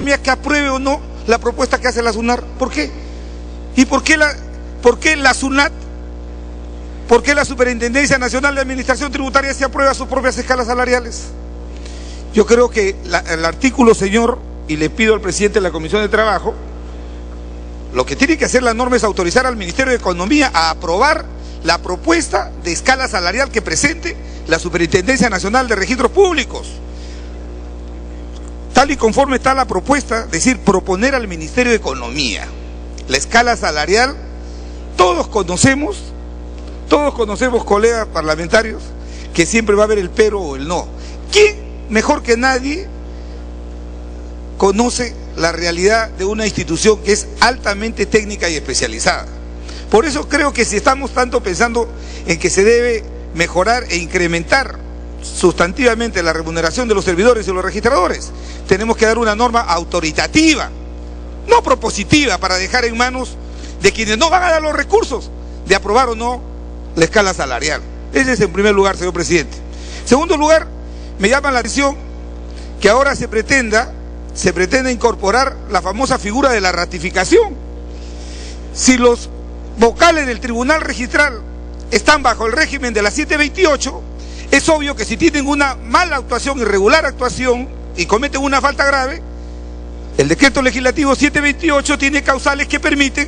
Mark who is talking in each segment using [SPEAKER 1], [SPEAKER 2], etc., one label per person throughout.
[SPEAKER 1] Economía que apruebe o no la propuesta que hace la SUNAT. ¿Por qué? ¿Y por qué la SUNAT? ¿Por qué la Superintendencia Nacional de Administración Tributaria se aprueba sus propias escalas salariales? Yo creo que el artículo, señor, y le pido al presidente de la Comisión de Trabajo, lo que tiene que hacer la norma es autorizar al Ministerio de Economía a aprobar la propuesta de escala salarial que presente la Superintendencia Nacional de Registros Públicos. Tal y conforme está la propuesta, es decir, proponer al Ministerio de Economía la escala salarial. Todos conocemos, colegas parlamentarios, que siempre va a haber el pero o el no. ¿Quién mejor que nadie conoce la realidad de una institución que es altamente técnica y especializada? Por eso creo que si estamos tanto pensando en que se debe mejorar e incrementar sustantivamente la remuneración de los servidores y los registradores, tenemos que dar una norma autoritativa, no propositiva, para dejar en manos de quienes no van a dar los recursos de aprobar o no la escala salarial. Ese es en primer lugar, señor presidente. En segundo lugar, me llama la atención que ahora se pretende incorporar la famosa figura de la ratificación. Si los vocales del Tribunal Registral están bajo el régimen de la 728, es obvio que si tienen una mala actuación, irregular actuación, y cometen una falta grave, el decreto legislativo 728 tiene causales que permiten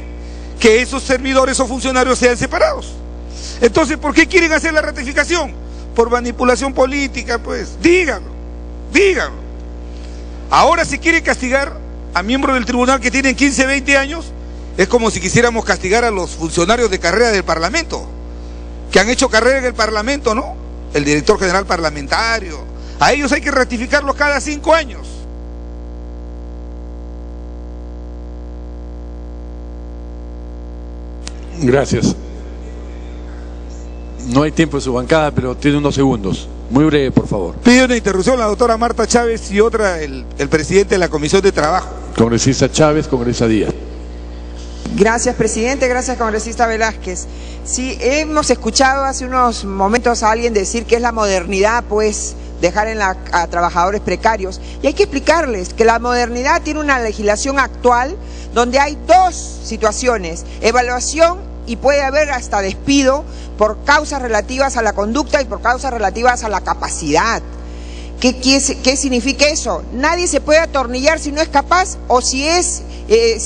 [SPEAKER 1] que esos servidores o funcionarios sean separados. Entonces, ¿por qué quieren hacer la ratificación? Por manipulación política, pues, díganlo. Ahora se quiere castigar a miembros del tribunal que tienen 15, 20 años, es como si quisiéramos castigar a los funcionarios de carrera del Parlamento, que han hecho carrera en el Parlamento, ¿no? El director general parlamentario, a ellos hay que ratificarlos cada 5 años.
[SPEAKER 2] Gracias. No hay tiempo en su bancada, pero tiene unos segundos. Muy breve, por favor.
[SPEAKER 1] Pide una interrupción la doctora Marta Chávez y otra el presidente de la Comisión de Trabajo.
[SPEAKER 2] Congresista Chávez, congresista Díaz.
[SPEAKER 3] Gracias, presidente. Gracias, congresista Velázquez. Sí, hemos escuchado hace unos momentos a alguien decir que es la modernidad, pues, dejar a trabajadores precarios. Y hay que explicarles que la modernidad tiene una legislación actual donde hay dos situaciones: evaluación, y puede haber hasta despido por causas relativas a la conducta y por causas relativas a la capacidad. ¿Qué significa eso? Nadie se puede atornillar si no es capaz o si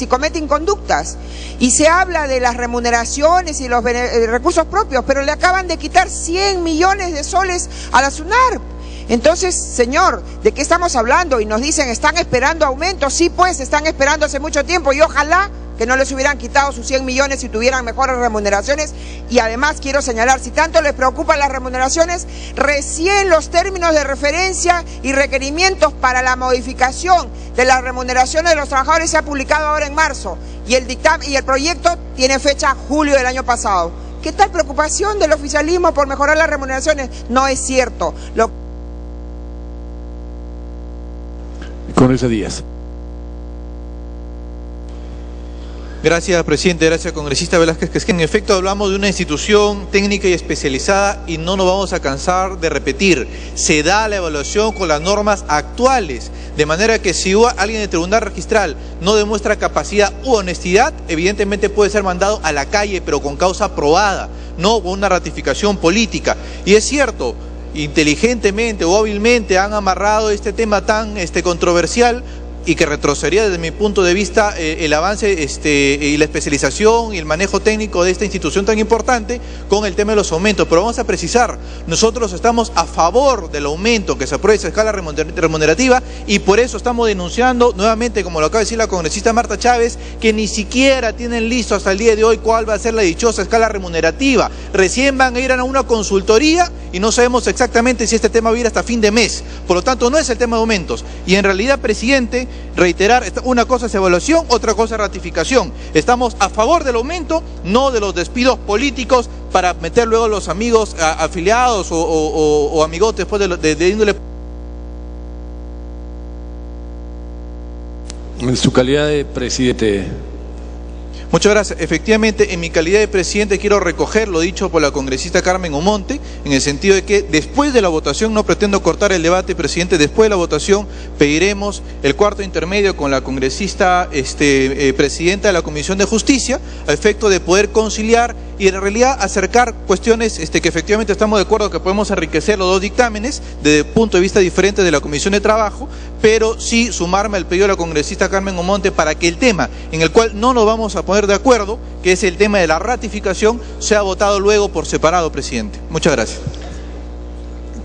[SPEAKER 3] comete inconductas. Y se habla de las remuneraciones y los recursos propios, pero le acaban de quitar 100 millones de soles a la SUNAT. Entonces, señor, ¿de qué estamos hablando? Y nos dicen, están esperando aumentos. Sí, pues, están esperando hace mucho tiempo, y ojalá que no les hubieran quitado sus 100 millones y tuvieran mejores remuneraciones. Y además quiero señalar, si tanto les preocupan las remuneraciones, recién los términos de referencia y requerimientos para la modificación de las remuneraciones de los trabajadores se ha publicado ahora en marzo, y el proyecto tiene fecha julio del año pasado. ¿Qué tal preocupación del oficialismo por mejorar las remuneraciones? No es cierto.
[SPEAKER 2] Congresista Díaz.
[SPEAKER 4] Gracias, presidente. Gracias, congresista Velázquez. Que es que en efecto hablamos de una institución técnica y especializada y no nos vamos a cansar de repetir. Se da la evaluación con las normas actuales, de manera que si alguien del tribunal registral no demuestra capacidad u honestidad, evidentemente puede ser mandado a la calle, pero con causa probada, no con una ratificación política. Y es cierto, inteligentemente o hábilmente han amarrado este tema tan controversial, y que retrocedería desde mi punto de vista el avance y la especialización y el manejo técnico de esta institución tan importante con el tema de los aumentos. Pero vamos a precisar, nosotros estamos a favor del aumento, que se apruebe esa escala remunerativa, y por eso estamos denunciando nuevamente, como lo acaba de decir la congresista Marta Chávez, que ni siquiera tienen listo hasta el día de hoy cuál va a ser la dichosa escala remunerativa. Recién van a ir a una consultoría y no sabemos exactamente si este tema va a ir hasta fin de mes. Por lo tanto, no es el tema de aumentos. Y en realidad, presidente, reiterar, una cosa es evaluación, otra cosa es ratificación. Estamos a favor del aumento, no de los despidos políticos para meter luego a los amigos afiliados o amigotes después de índole.
[SPEAKER 2] En su calidad de presidente.
[SPEAKER 4] Muchas gracias. Efectivamente, en mi calidad de presidente quiero recoger lo dicho por la congresista Carmen Omonte, en el sentido de que después de la votación, no pretendo cortar el debate, presidente, después de la votación pediremos el cuarto intermedio con la congresista presidenta de la Comisión de Justicia, a efecto de poder conciliar y en realidad acercar cuestiones que efectivamente estamos de acuerdo que podemos enriquecer los dos dictámenes desde punto de vista diferente de la Comisión de Trabajo, pero sí sumarme al pedido de la congresista Carmen Omonte para que el tema en el cual no nos vamos a poner de acuerdo, que es el tema de la ratificación, sea votado luego por separado, presidente. Muchas gracias.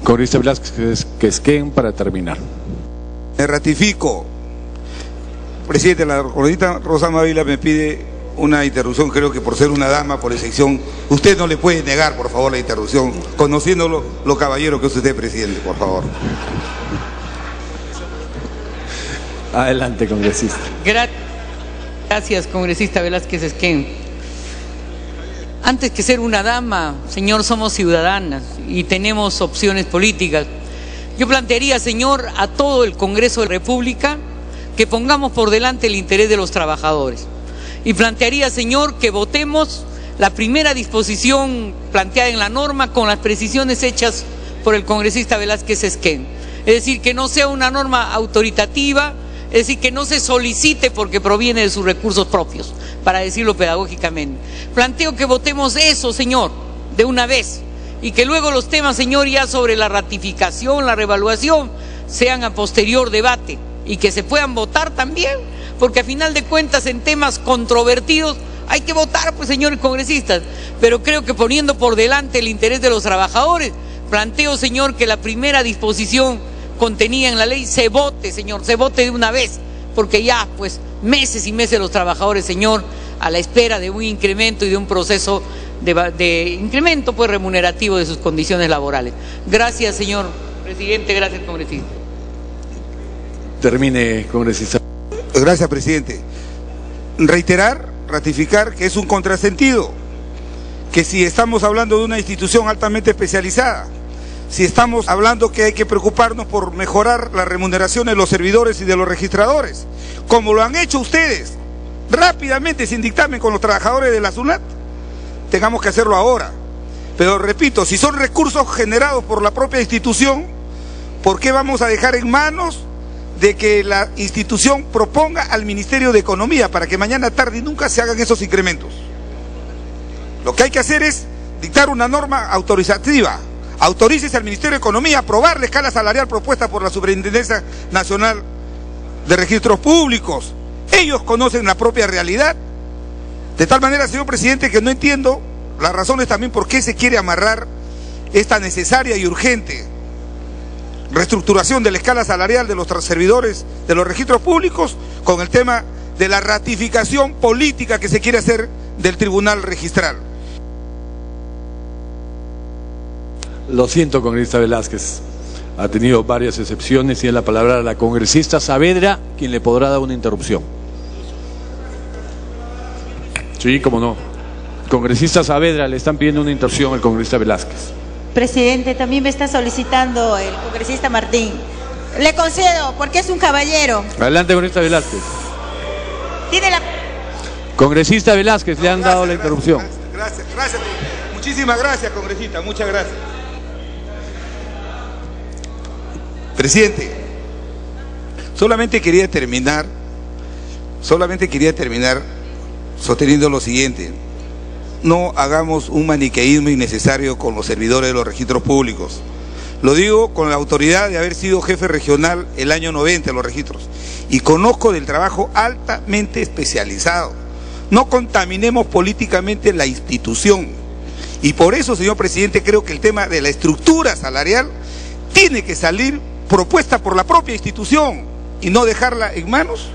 [SPEAKER 2] Congresista Velázquez-Quesquén, para terminar.
[SPEAKER 1] Me ratifico. Presidente, la congresista Rosana Ávila me pide una interrupción, creo que por ser una dama, por excepción, usted no le puede negar, por favor, la interrupción, conociéndolo lo caballero que es usted, presidente, por favor.
[SPEAKER 2] Adelante, congresista.
[SPEAKER 5] Gracias, congresista Velázquez-Quesquén. Antes que ser una dama, señor, somos ciudadanas y tenemos opciones políticas. Yo plantearía, señor, a todo el Congreso de la República que pongamos por delante el interés de los trabajadores. Y plantearía, señor, que votemos la primera disposición planteada en la norma con las precisiones hechas por el congresista Velázquez-Quesquén. Es decir, que no sea una norma autoritativa, es decir, que no se solicite porque proviene de sus recursos propios, para decirlo pedagógicamente. Planteo que votemos eso, señor, de una vez, y que luego los temas, señor, ya sobre la ratificación, la revaluación, sean a posterior debate, y que se puedan votar también, porque a final de cuentas en temas controvertidos hay que votar, pues, señores congresistas, pero creo que poniendo por delante el interés de los trabajadores, planteo, señor, que la primera disposición contenida en la ley se vote, señor, se vote de una vez, porque ya, pues, meses y meses los trabajadores, señor, a la espera de un incremento y de un proceso de incremento, pues, remunerativo de sus condiciones laborales. Gracias, señor presidente, gracias, congresista.
[SPEAKER 2] Termine, congresista.
[SPEAKER 1] Gracias, presidente. Reiterar, ratificar que es un contrasentido, que si estamos hablando de una institución altamente especializada, si estamos hablando que hay que preocuparnos por mejorar la remuneración de los servidores y de los registradores, como lo han hecho ustedes, rápidamente, sin dictamen con los trabajadores de la SUNAT, tengamos que hacerlo ahora. Pero repito, si son recursos generados por la propia institución, ¿por qué vamos a dejar en manos de que la institución proponga al Ministerio de Economía para que mañana, tarde y nunca se hagan esos incrementos? Lo que hay que hacer es dictar una norma autorizativa. Autorícese al Ministerio de Economía a aprobar la escala salarial propuesta por la Superintendencia Nacional de Registros Públicos. Ellos conocen la propia realidad. De tal manera, señor presidente, que no entiendo las razones también por qué se quiere amarrar esta necesaria y urgente reestructuración de la escala salarial de los servidores de los registros públicos con el tema de la ratificación política que se quiere hacer del Tribunal Registral.
[SPEAKER 2] Lo siento, congresista Velázquez. Ha tenido varias excepciones y es la palabra a la congresista Saavedra, quien le podrá dar una interrupción. Sí, cómo no. Congresista Saavedra, le están pidiendo una interrupción al congresista Velázquez.
[SPEAKER 6] Presidente, también me está solicitando el congresista Martín. Le concedo, porque es un caballero.
[SPEAKER 2] Adelante, congresista Velázquez.
[SPEAKER 6] Tiene la...
[SPEAKER 2] Congresista Velázquez, le han dado la interrupción.
[SPEAKER 1] Gracias. Muchísimas gracias, congresista, muchas gracias. Presidente, solamente quería terminar sosteniendo lo siguiente: no hagamos un maniqueísmo innecesario con los servidores de los registros públicos. Lo digo con la autoridad de haber sido jefe regional el año 90 en los registros y conozco del trabajo altamente especializado. No contaminemos políticamente la institución. Y por eso, señor presidente, creo que el tema de la estructura salarial tiene que salir propuesta por la propia institución y no dejarla en manos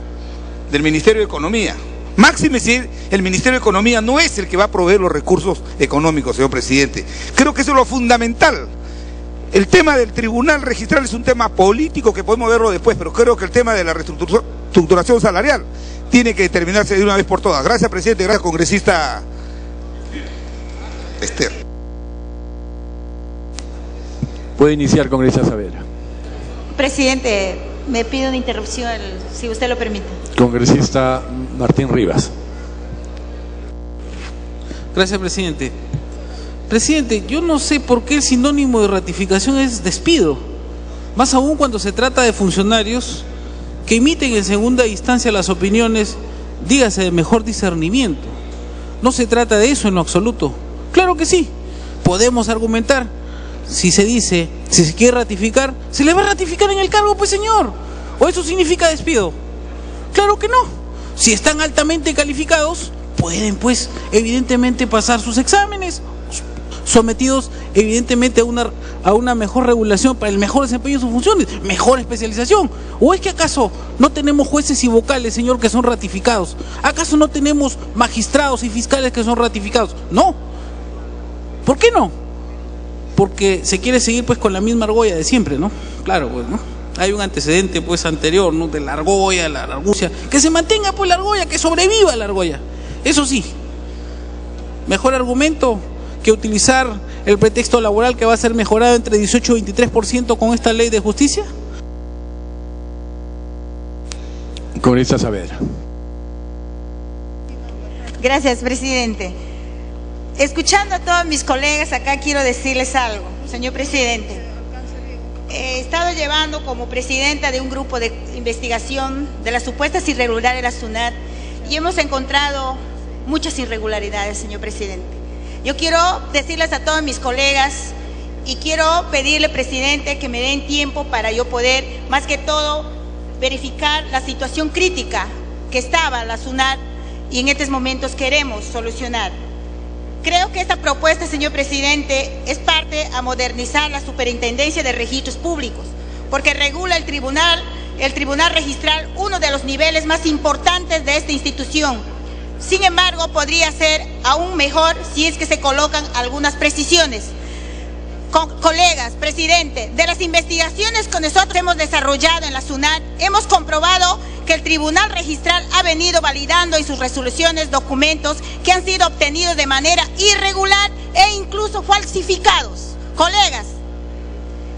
[SPEAKER 1] del Ministerio de Economía. Máxime si el Ministerio de Economía no es el que va a proveer los recursos económicos, señor presidente. Creo que eso es lo fundamental. El tema del Tribunal Registral es un tema político que podemos verlo después, pero creo que el tema de la reestructuración salarial tiene que determinarse de una vez por todas. Gracias, presidente. Gracias, congresista Esther.
[SPEAKER 2] Puede iniciar, congresista Saavedra.
[SPEAKER 6] Presidente, me pido una interrupción, si usted lo permite.
[SPEAKER 2] Congresista Martín Rivas.
[SPEAKER 7] Gracias, presidente. Presidente, yo no sé por qué el sinónimo de ratificación es despido. Más aún cuando se trata de funcionarios que emiten en segunda instancia las opiniones, dígase de mejor discernimiento. No se trata de eso en lo absoluto. Claro que sí, podemos argumentar. Si se dice, si se quiere ratificar, se le va a ratificar en el cargo, pues señor. ¿O eso significa despido? Claro que no. Si están altamente calificados, pueden pues evidentemente pasar sus exámenes, sometidos evidentemente a una mejor regulación para el mejor desempeño de sus funciones, mejor especialización. ¿O es que acaso no tenemos jueces y vocales, señor, que son ratificados? ¿Acaso no tenemos magistrados y fiscales que son ratificados? No. ¿Por qué no? Porque se quiere seguir pues con la misma argolla de siempre, ¿no? Claro, pues, ¿no? Hay un antecedente pues anterior, ¿no? De la argolla, la argucia, que se mantenga pues la argolla, que sobreviva la argolla. Eso sí, mejor argumento que utilizar el pretexto laboral que va a ser mejorado entre 18 y 23% con esta ley de justicia.
[SPEAKER 2] Congresista Saavedra.
[SPEAKER 6] Gracias, presidente. Escuchando a todos mis colegas acá, quiero decirles algo, señor presidente. He estado llevando como presidenta de un grupo de investigación de las supuestas irregularidades de la SUNAT y hemos encontrado muchas irregularidades, señor presidente. Yo quiero decirles a todos mis colegas y quiero pedirle, presidente, que me den tiempo para yo poder, más que todo, verificar la situación crítica que estaba la SUNAT y en estos momentos queremos solucionar. Creo que esta propuesta, señor presidente, es parte a modernizar la Superintendencia de Registros Públicos, porque regula el Tribunal Registral, uno de los niveles más importantes de esta institución. Sin embargo, podría ser aún mejor si es que se colocan algunas precisiones. Colegas, presidente, de las investigaciones que nosotros hemos desarrollado en la SUNAT, hemos comprobado que el Tribunal Registral ha venido validando en sus resoluciones documentos que han sido obtenidos de manera irregular e incluso falsificados. Colegas,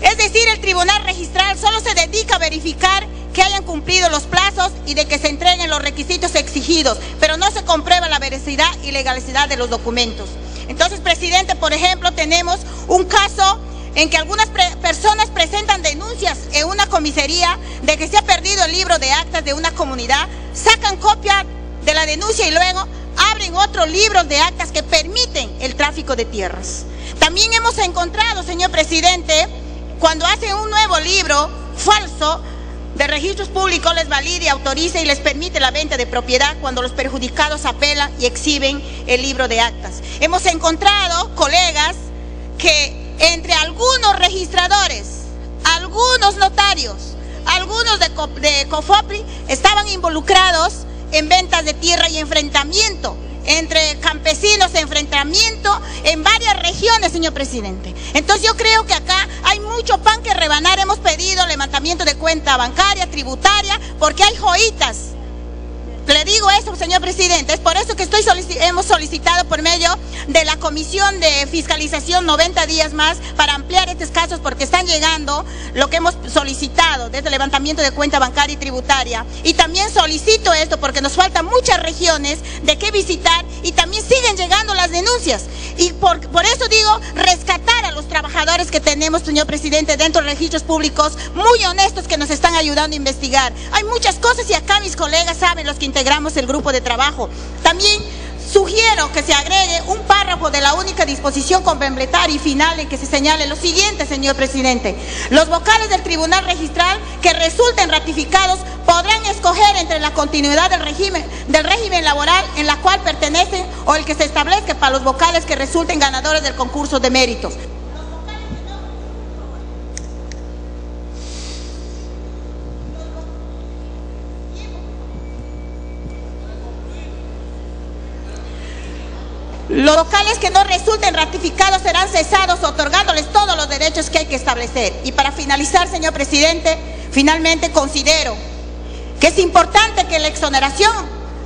[SPEAKER 6] es decir, el Tribunal Registral solo se dedica a verificar que hayan cumplido los plazos y de que se entreguen los requisitos exigidos, pero no se comprueba la veracidad y legalidad de los documentos. Entonces, presidente, por ejemplo, tenemos un caso en que algunas personas presentan denuncias en una comisaría de que se ha perdido el libro de actas de una comunidad, sacan copia de la denuncia y luego abren otros libros de actas que permiten el tráfico de tierras. También hemos encontrado, señor presidente, cuando hacen un nuevo libro falso de registros públicos, les valida y autoriza y les permite la venta de propiedad cuando los perjudicados apelan y exhiben el libro de actas. Hemos encontrado, colegas, que entre algunos registradores, algunos notarios, algunos de COFOPRI estaban involucrados en ventas de tierra y enfrentamiento entre campesinos, enfrentamiento en varias regiones, señor presidente. Entonces yo creo que acá hay mucho pan que rebanar. Hemos pedido levantamiento de cuenta bancaria, tributaria, porque hay joyitas. Le digo eso, señor presidente, es por eso que hemos solicitado por medio de la Comisión de Fiscalización 90 días más para ampliar estos casos, porque están llegando lo que hemos solicitado desde el levantamiento de cuenta bancaria y tributaria. Y también solicito esto porque nos faltan muchas regiones de qué visitar y también siguen llegando las denuncias. Y por eso digo, rescatar a los trabajadores que tenemos, señor presidente, dentro de registros públicos, muy honestos, que nos están ayudando a investigar. Hay muchas cosas y acá mis colegas saben, los que integramos el grupo de trabajo. También sugiero que se agregue un párrafo de la única disposición complementaria y final en que se señale lo siguiente, señor presidente. Los vocales del Tribunal Registral que resulten ratificados podrán escoger entre la continuidad del régimen laboral en la cual pertenecen o el que se establezca para los vocales que resulten ganadores del concurso de méritos. Los vocales que no resulten ratificados serán cesados, otorgándoles todos los derechos que hay que establecer. Y para finalizar, señor presidente, finalmente considero que es importante que la exoneración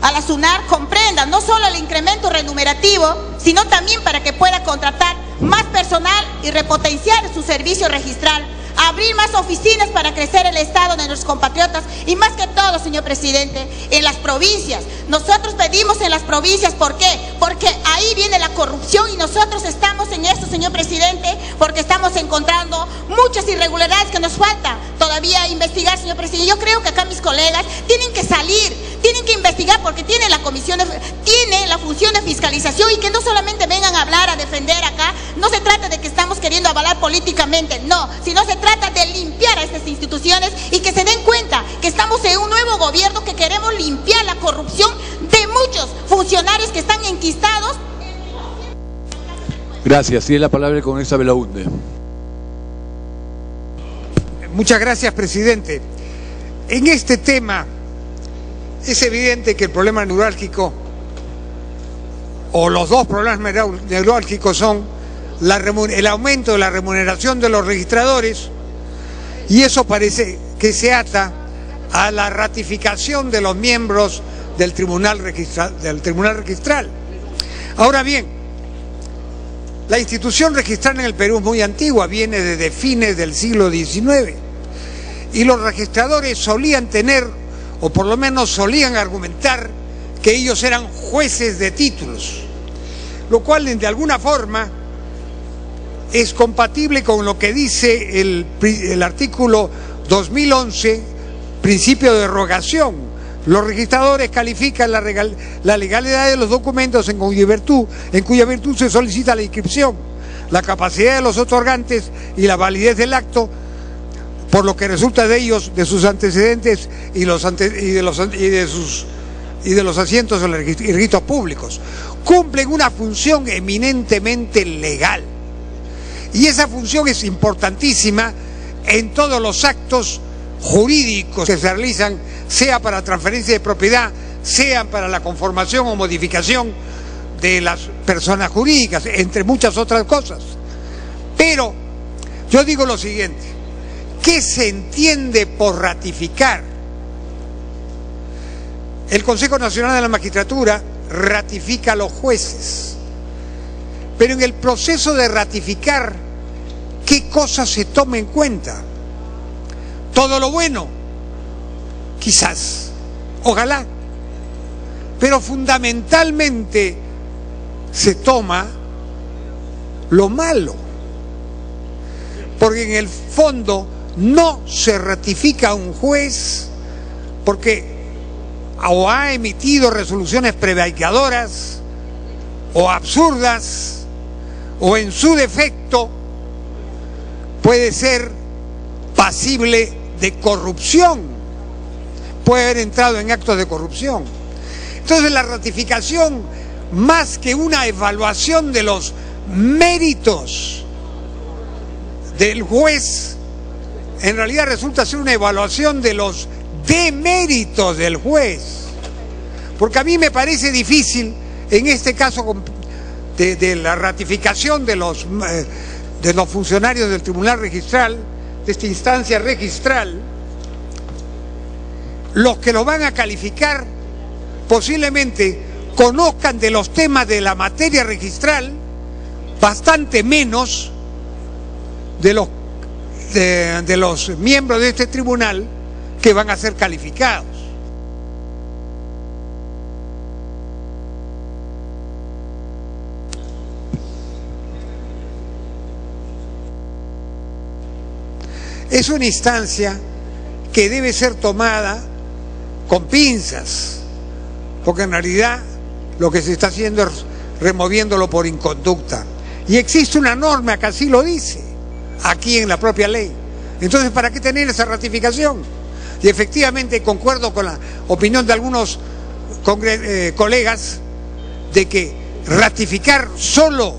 [SPEAKER 6] a la SUNAT comprenda no solo el incremento remunerativo, sino también para que pueda contratar más personal y repotenciar su servicio registral, abrir más oficinas para crecer el Estado de nuestros compatriotas y más que todo, señor presidente, en las provincias. Nosotros pedimos en las provincias, ¿por qué? Porque ahí viene la corrupción y nosotros estamos en esto, señor presidente, porque estamos encontrando muchas irregularidades que nos falta todavía investigar, señor presidente. Yo creo que acá mis colegas tienen que salir, tienen que investigar porque tiene la comisión, tiene la función de fiscalización y que no solamente vengan a hablar, a defender acá. No se trata de que estamos queriendo avalar políticamente, no, sino se trata de limpiar a estas instituciones y que se den cuenta que estamos en un nuevo gobierno que queremos limpiar la corrupción de muchos funcionarios que están enquistados.
[SPEAKER 2] Gracias. Tiene la palabra el congresista Belaunde.
[SPEAKER 1] Muchas gracias, presidente. En este tema es evidente que el problema neurálgico o los dos problemas neurálgicos son el aumento de la remuneración de los registradores, y eso parece que se ata a la ratificación de los miembros del Tribunal Registral. Ahora bien, la institución registral en el Perú es muy antigua, viene desde fines del siglo XIX, y los registradores solían tener, o por lo menos solían argumentar, que ellos eran jueces de títulos, lo cual de alguna forma es compatible con lo que dice el artículo 2011, principio de derogación. Los registradores califican la legalidad de los documentos en cuya virtud se solicita la inscripción, la capacidad de los otorgantes y la validez del acto, por lo que resulta de ellos, de sus antecedentes y de los asientos en los registros públicos. Cumplen una función eminentemente legal. Y esa función es importantísima en todos los actos jurídicos que se realizan, sea para transferencia de propiedad, sea para la conformación o modificación de las personas jurídicas, entre muchas otras cosas. Pero yo digo lo siguiente: ¿qué se entiende por ratificar? El Consejo Nacional de la Magistratura ratifica a los jueces, pero en el proceso de ratificar, ¿qué cosas se toma en cuenta? Todo lo bueno, quizás, ojalá, pero fundamentalmente se toma lo malo, porque en el fondo no se ratifica a un juez porque o ha emitido resoluciones prevaricadoras o absurdas, o en su defecto puede ser pasible de corrupción, puede haber entrado en actos de corrupción. Entonces la ratificación, más que una evaluación de los méritos del juez, en realidad resulta ser una evaluación de los deméritos del juez, porque a mí me parece difícil en este caso de la ratificación de los funcionarios del Tribunal Registral, de esta instancia registral, los que lo van a calificar posiblemente conozcan de los temas de la materia registral bastante menos de los miembros de este tribunal que van a ser calificados. Es una instancia que debe ser tomada con pinzas, porque en realidad lo que se está haciendo es removiéndolo por inconducta. Y existe una norma que así lo dice, aquí en la propia ley. Entonces, ¿para qué tener esa ratificación? Y efectivamente concuerdo con la opinión de algunos colegas de que ratificar solo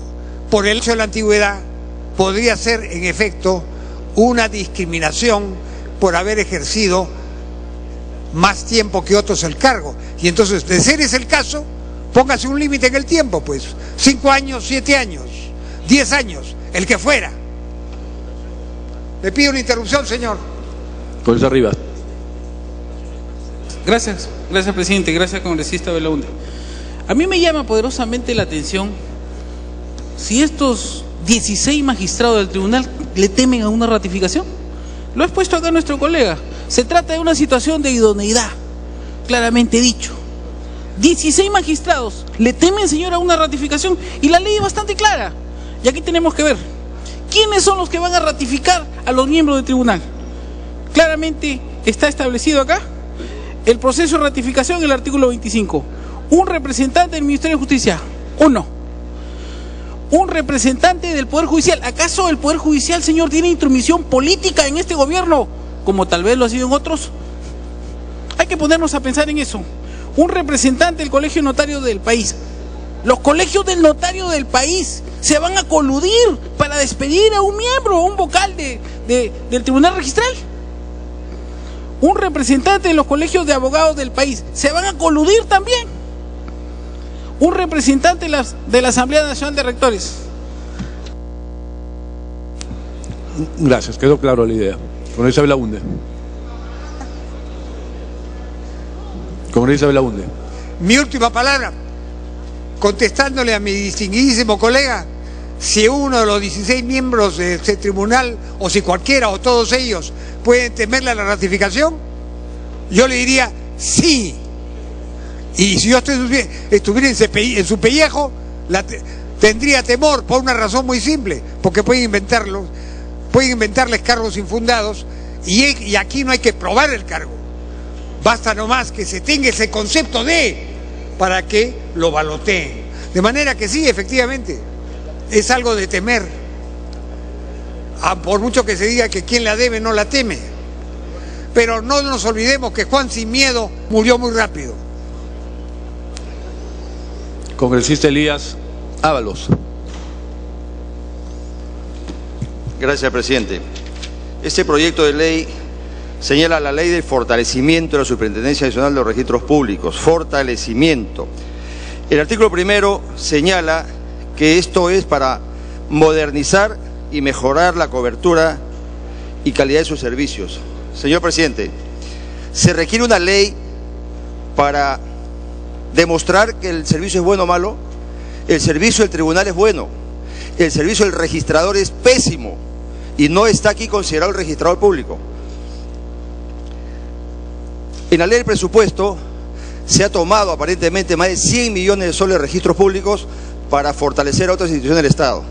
[SPEAKER 1] por el hecho de la antigüedad podría ser en efecto una discriminación por haber ejercido más tiempo que otros el cargo. Y entonces, de ser ese el caso, póngase un límite en el tiempo, pues 5 años, 7 años, 10 años, el que fuera. Le pido una interrupción, señor.
[SPEAKER 2] Con eso arriba.
[SPEAKER 7] Gracias, presidente, gracias, congresista Belaunde. A mí me llama poderosamente la atención si estos 16 magistrados del tribunal le temen a una ratificación. Lo ha expuesto acá nuestro colega. Se trata de una situación de idoneidad, claramente dicho. 16 magistrados le temen, señora, a una ratificación, y la ley es bastante clara. Y aquí tenemos que ver quiénes son los que van a ratificar a los miembros del tribunal. Claramente está establecido acá el proceso de ratificación en el artículo 25. Un representante del Ministerio de Justicia, uno. Un representante del Poder Judicial. ¿Acaso el Poder Judicial, señor, tiene intromisión política en este gobierno, como tal vez lo ha sido en otros? Hay que ponernos a pensar en eso. Un representante del Colegio Notario del país. Los colegios del notario del país se van a coludir para despedir a un miembro, a un vocal del Tribunal Registral. Un representante de los colegios de abogados del país se van a coludir también. Un representante de la Asamblea Nacional de Rectores.
[SPEAKER 2] Gracias, quedó claro la idea. Congresista Belaunde. Congresista Belaunde.
[SPEAKER 8] Mi última palabra, contestándole a mi distinguidísimo colega, si uno de los 16 miembros de este tribunal, o si cualquiera o todos ellos pueden temerle a la ratificación, yo le diría sí. Y si yo estuviera en su pellejo, tendría temor por una razón muy simple, porque pueden inventarles cargos infundados, y aquí no hay que probar el cargo. Basta nomás que se tenga ese concepto para que lo baloteen. De manera que sí, efectivamente, es algo de temer. Por mucho que se diga que quien la debe no la teme. Pero no nos olvidemos que Juan sin miedo murió muy rápido.
[SPEAKER 2] Congresista Elías Ábalos.
[SPEAKER 9] Gracias, presidente. Este proyecto de ley señala la ley del fortalecimiento de la Superintendencia Nacional de los Registros Públicos. Fortalecimiento. El artículo primero señala que esto es para modernizar y mejorar la cobertura y calidad de sus servicios. Señor presidente, ¿se requiere una ley para demostrar que el servicio es bueno o malo? El servicio del tribunal es bueno, el servicio del registrador es pésimo y no está aquí considerado el registrador público. En la ley del presupuesto se ha tomado aparentemente más de 100 millones de soles de registros públicos para fortalecer a otras instituciones del Estado.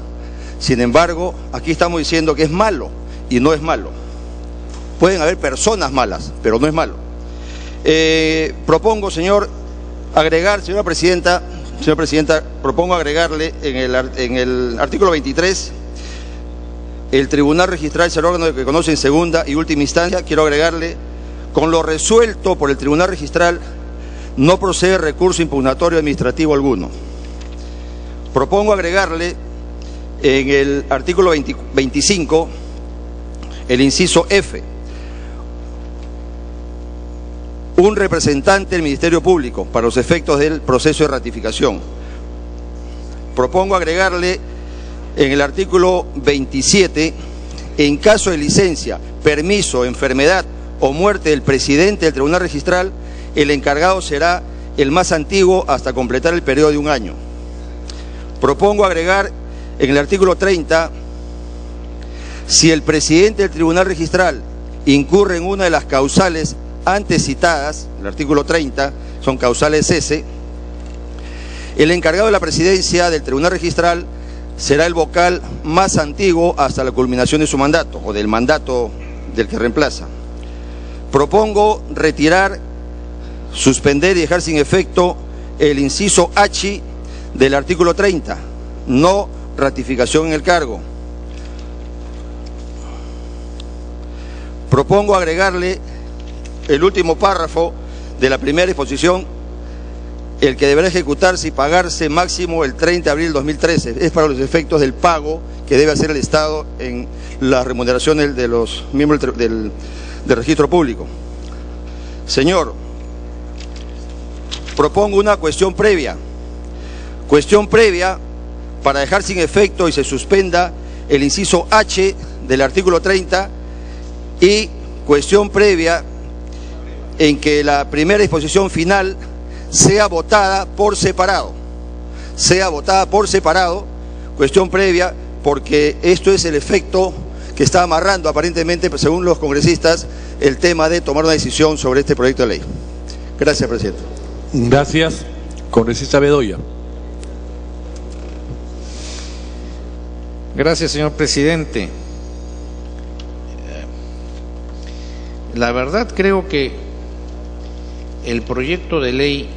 [SPEAKER 9] Sin embargo, aquí estamos diciendo que es malo y no es malo. Pueden haber personas malas, pero no es malo. Propongo, señora Presidenta, propongo agregarle en el artículo 23, el Tribunal Registral es el órgano que conoce en segunda y última instancia. Quiero agregarle, con lo resuelto por el Tribunal Registral, no procede recurso impugnatorio administrativo alguno. Propongo agregarle en el artículo 25, el inciso F, un representante del Ministerio Público para los efectos del proceso de ratificación. Propongo agregarle en el artículo 27, en caso de licencia, permiso, enfermedad o muerte del presidente del Tribunal Registral, el encargado será el más antiguo hasta completar el periodo de 1 año. Propongo agregar en el artículo 30, si el presidente del Tribunal Registral incurre en una de las causales antes citadas, el artículo 30, son causales S, el encargado de la presidencia del Tribunal Registral será el vocal más antiguo hasta la culminación de su mandato, o del mandato del que reemplaza. Propongo retirar, suspender y dejar sin efecto el inciso H del artículo 30, no ratificación en el cargo. Propongo agregarle el último párrafo de la primera disposición, el que deberá ejecutarse y pagarse máximo el 30 de abril de 2013. Es para los efectos del pago que debe hacer el Estado en las remuneraciones de los miembros del registro público. Señor, propongo una cuestión previa para dejar sin efecto y se suspenda el inciso H del artículo 30 y cuestión previa en que la primera disposición final sea votada por separado. Cuestión previa porque esto es el efecto que está amarrando aparentemente, según los congresistas, el tema de tomar una decisión sobre este proyecto de ley. Gracias, presidente.
[SPEAKER 2] Gracias. Congresista Bedoya.
[SPEAKER 10] Gracias, señor presidente. La verdad creo que el proyecto de ley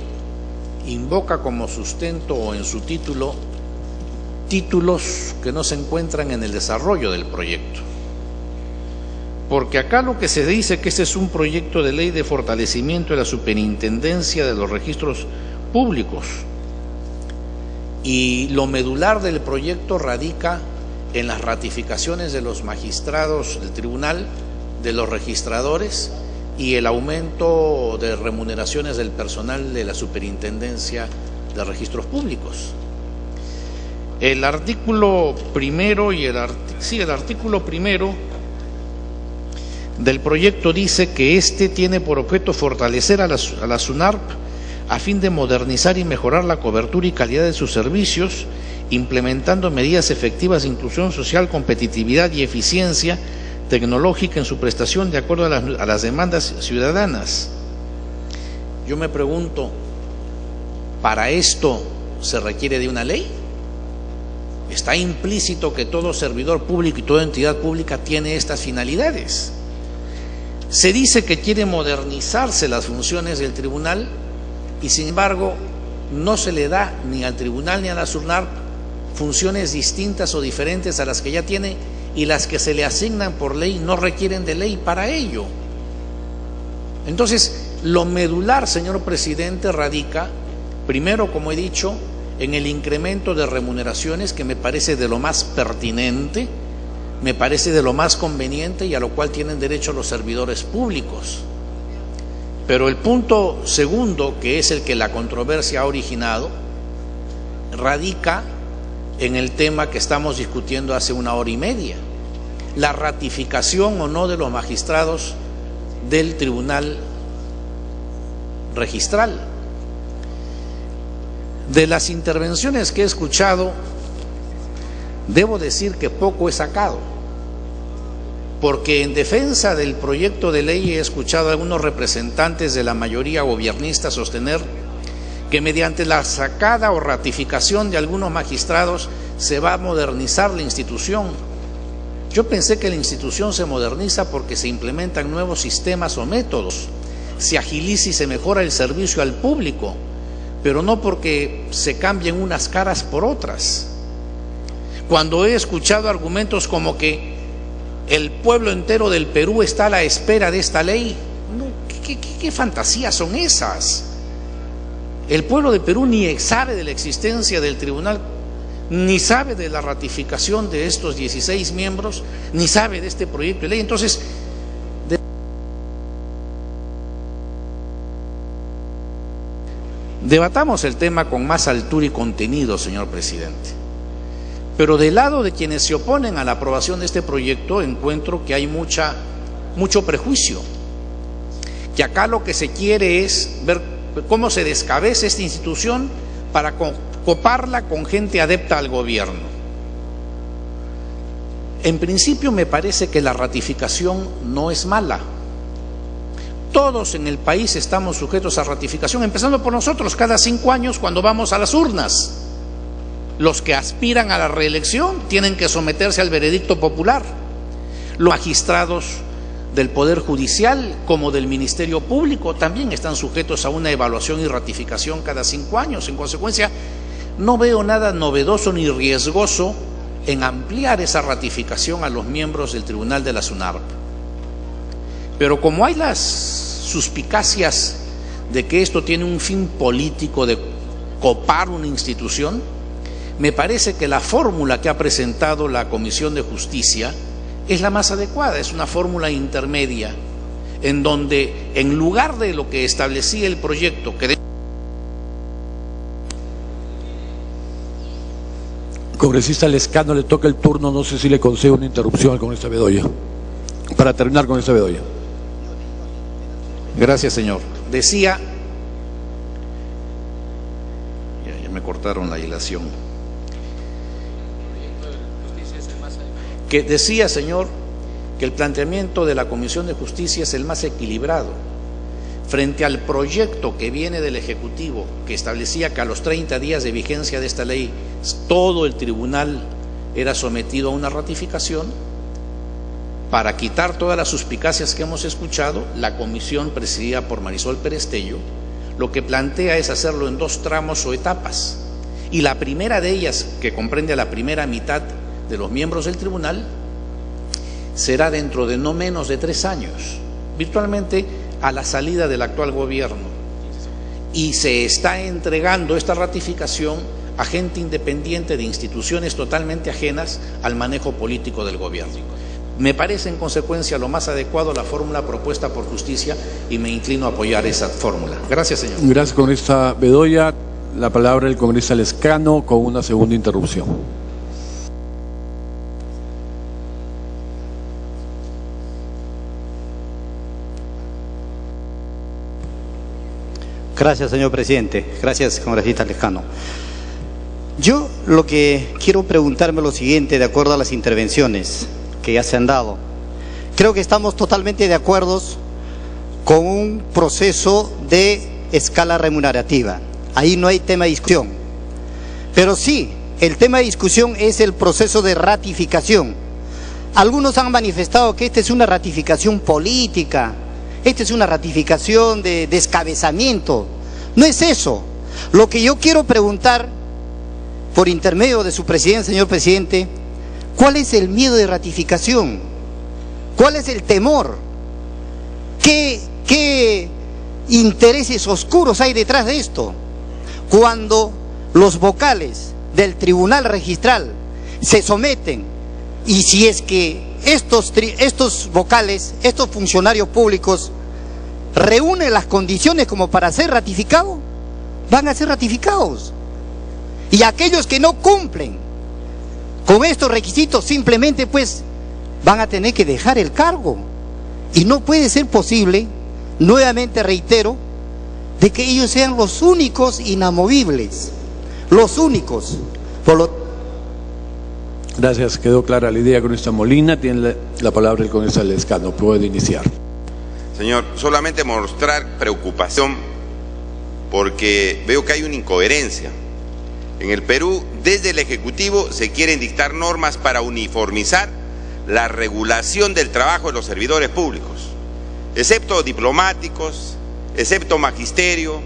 [SPEAKER 10] invoca como sustento o en su título títulos que no se encuentran en el desarrollo del proyecto. Porque acá lo que se dice que este es un proyecto de ley de fortalecimiento de la superintendencia de los registros públicos. Y lo medular del proyecto radica en las ratificaciones de los magistrados del tribunal, de los registradores y el aumento de remuneraciones del personal de la superintendencia de registros públicos. El artículo primero y el artículo primero del proyecto dice que este tiene por objeto fortalecer a la SUNARP a fin de modernizar y mejorar la cobertura y calidad de sus servicios, implementando medidas efectivas de inclusión social, competitividad y eficiencia tecnológica en su prestación de acuerdo a las demandas ciudadanas. Yo me pregunto, ¿para esto se requiere de una ley? Está implícito que todo servidor público y toda entidad pública tiene estas finalidades. Se dice que quiere modernizarse las funciones del tribunal y sin embargo no se le da ni al tribunal ni a la SUNARP funciones distintas o diferentes a las que ya tiene, y las que se le asignan por ley no requieren de ley para ello. Entonces, lo medular, señor presidente, radica, primero, como he dicho, en el incremento de remuneraciones, que me parece de lo más pertinente, me parece de lo más conveniente y a lo cual tienen derecho los servidores públicos. Pero el punto segundo, que es el que la controversia ha originado, radica en el tema que estamos discutiendo hace una hora y media: la ratificación o no de los magistrados del Tribunal Registral. De las intervenciones que he escuchado, debo decir que poco he sacado, porque en defensa del proyecto de ley he escuchado a algunos representantes de la mayoría gobiernista sostener que mediante la sacada o ratificación de algunos magistrados se va a modernizar la institución. Yo pensé que la institución se moderniza porque se implementan nuevos sistemas o métodos, se agiliza y se mejora el servicio al público, pero no porque se cambien unas caras por otras. Cuando he escuchado argumentos como que el pueblo entero del Perú está a la espera de esta ley, no, ¿qué fantasías son esas? El pueblo de Perú ni sabe de la existencia del tribunal, ni sabe de la ratificación de estos 16 miembros, ni sabe de este proyecto de ley. Entonces, debatamos el tema con más altura y contenido, señor presidente. Pero del lado de quienes se oponen a la aprobación de este proyecto, encuentro que hay mucho prejuicio, que acá lo que se quiere es ver cómo se descabeza esta institución para coparla con gente adepta al gobierno. En principio me parece que la ratificación no es mala. Todos en el país estamos sujetos a ratificación, empezando por nosotros cada 5 años cuando vamos a las urnas. Los que aspiran a la reelección tienen que someterse al veredicto popular. Los magistrados del Poder Judicial como del Ministerio Público también están sujetos a una evaluación y ratificación cada 5 años. En consecuencia, no veo nada novedoso ni riesgoso en ampliar esa ratificación a los miembros del Tribunal de la SUNARP. Pero como hay las suspicacias de que esto tiene un fin político de copar una institución, me parece que la fórmula que ha presentado la Comisión de Justicia es la más adecuada. Es una fórmula intermedia en donde, en lugar de lo que establecía el proyecto, que
[SPEAKER 2] Congresista Lescano, le toca el turno, no sé si le concedo una interrupción al congresista Bedoya, para terminar con esta Bedoya.
[SPEAKER 10] Gracias, señor. Decía, ya me cortaron la hilación, que decía, señor, que el planteamiento de la Comisión de Justicia es el más equilibrado. Frente al proyecto que viene del Ejecutivo, que establecía que a los 30 días de vigencia de esta ley todo el tribunal era sometido a una ratificación, para quitar todas las suspicacias que hemos escuchado, la comisión presidida por Marisol Perestello lo que plantea es hacerlo en 2 tramos o etapas. Y la primera de ellas, que comprende a la primera mitad de los miembros del tribunal, será dentro de no menos de 3 años, virtualmente a la salida del actual gobierno. Y se está entregando esta ratificación a gente independiente de instituciones totalmente ajenas al manejo político del gobierno. Me parece en consecuencia lo más adecuado la fórmula propuesta por Justicia y me inclino a apoyar esa fórmula. Gracias, señor.
[SPEAKER 2] Gracias, congresista Bedoya. La palabra del congresista Lescano con una segunda interrupción.
[SPEAKER 11] Gracias, señor presidente. Gracias, congresista Lescano. Yo lo que quiero preguntarme es lo siguiente, de acuerdo a las intervenciones que ya se han dado. Creo que estamos totalmente de acuerdo con un proceso de escala remunerativa. Ahí no hay tema de discusión. Pero sí, el tema de discusión es el proceso de ratificación. Algunos han manifestado que esta es una ratificación política, esta es una ratificación de descabezamiento. No es eso. Lo que yo quiero preguntar, por intermedio de su presidente, señor presidente, ¿cuál es el miedo de ratificación? ¿Cuál es el temor? ¿Qué intereses oscuros hay detrás de esto? Cuando los vocales del Tribunal Registral se someten, y si es que estos vocales, estos funcionarios públicos reúnen las condiciones como para ser ratificados, van a ser ratificados. Y aquellos que no cumplen con estos requisitos simplemente pues van a tener que dejar el cargo. Y no puede ser posible, nuevamente reitero, de que ellos sean los únicos inamovibles, los únicos.
[SPEAKER 2] Gracias, quedó clara la idea, congresista Molina. Tiene la palabra el congresista Lescano, puede iniciar.
[SPEAKER 12] Señor, solamente mostrar preocupación porque veo que hay una incoherencia. En el Perú, desde el Ejecutivo se quieren dictar normas para uniformizar la regulación del trabajo de los servidores públicos, excepto diplomáticos, excepto magisterio,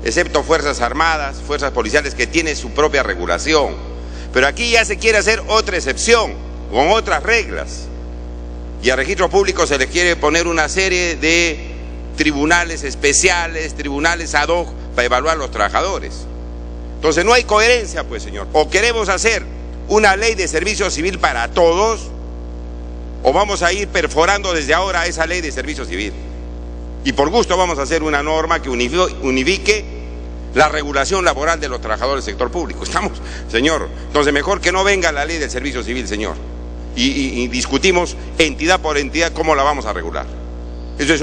[SPEAKER 12] excepto Fuerzas Armadas, Fuerzas Policiales, que tienen su propia regulación. Pero aquí ya se quiere hacer otra excepción, con otras reglas. Y a registros públicos se les quiere poner una serie de tribunales especiales, tribunales ad hoc para evaluar a los trabajadores. Entonces no hay coherencia, pues, señor. O queremos hacer una ley de servicio civil para todos, o vamos a ir perforando desde ahora esa ley de servicio civil. Y por gusto vamos a hacer una norma que unifique la regulación laboral de los trabajadores del sector público. Estamos, señor. Entonces mejor que no venga la ley del servicio civil, señor. Y discutimos entidad por entidad cómo la vamos a regular. Eso es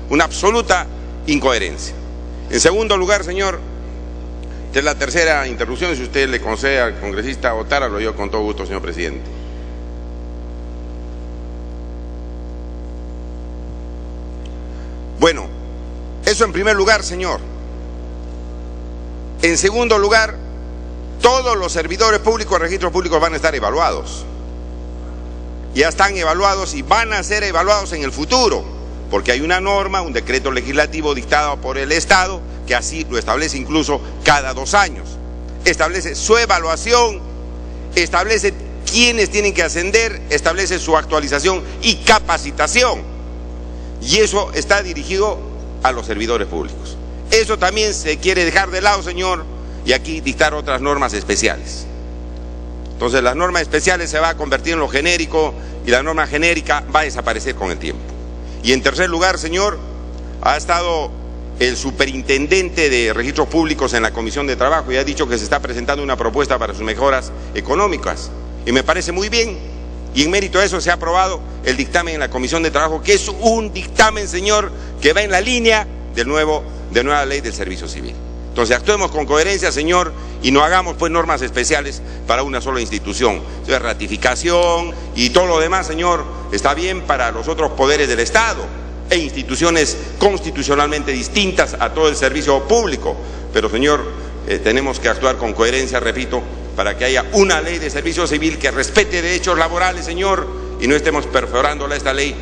[SPEAKER 12] una absoluta incoherencia. En segundo lugar, señor, esta es la tercera interrupción, si usted le concede al congresista Otara, lo digo con todo gusto, señor presidente. Bueno, eso en primer lugar, señor. En segundo lugar, todos los servidores públicos de registros públicos van a estar evaluados. Ya están evaluados y van a ser evaluados en el futuro, porque hay una norma, un decreto legislativo dictado por el Estado, que así lo establece incluso cada 2 años. Establece su evaluación, establece quiénes tienen que ascender, establece su actualización y capacitación. Y eso está dirigido a los servidores públicos. Eso también se quiere dejar de lado, señor, y aquí dictar otras normas especiales. Entonces las normas especiales se va a convertir en lo genérico y la norma genérica va a desaparecer con el tiempo. Y en tercer lugar, señor, ha estado el superintendente de registros públicos en la Comisión de Trabajo y ha dicho que se está presentando una propuesta para sus mejoras económicas. Y me parece muy bien. Y en mérito de eso se ha aprobado el dictamen en la Comisión de Trabajo, que es un dictamen, señor, que va en la línea de nueva ley del servicio civil. Entonces actuemos con coherencia, señor, y no hagamos pues normas especiales para una sola institución. Entonces, ratificación y todo lo demás, señor, está bien para los otros poderes del Estado e instituciones constitucionalmente distintas a todo el servicio público. Pero, señor, tenemos que actuar con coherencia, repito, para que haya una ley de servicio civil que respete derechos laborales, señor, y no estemos perforándola esta ley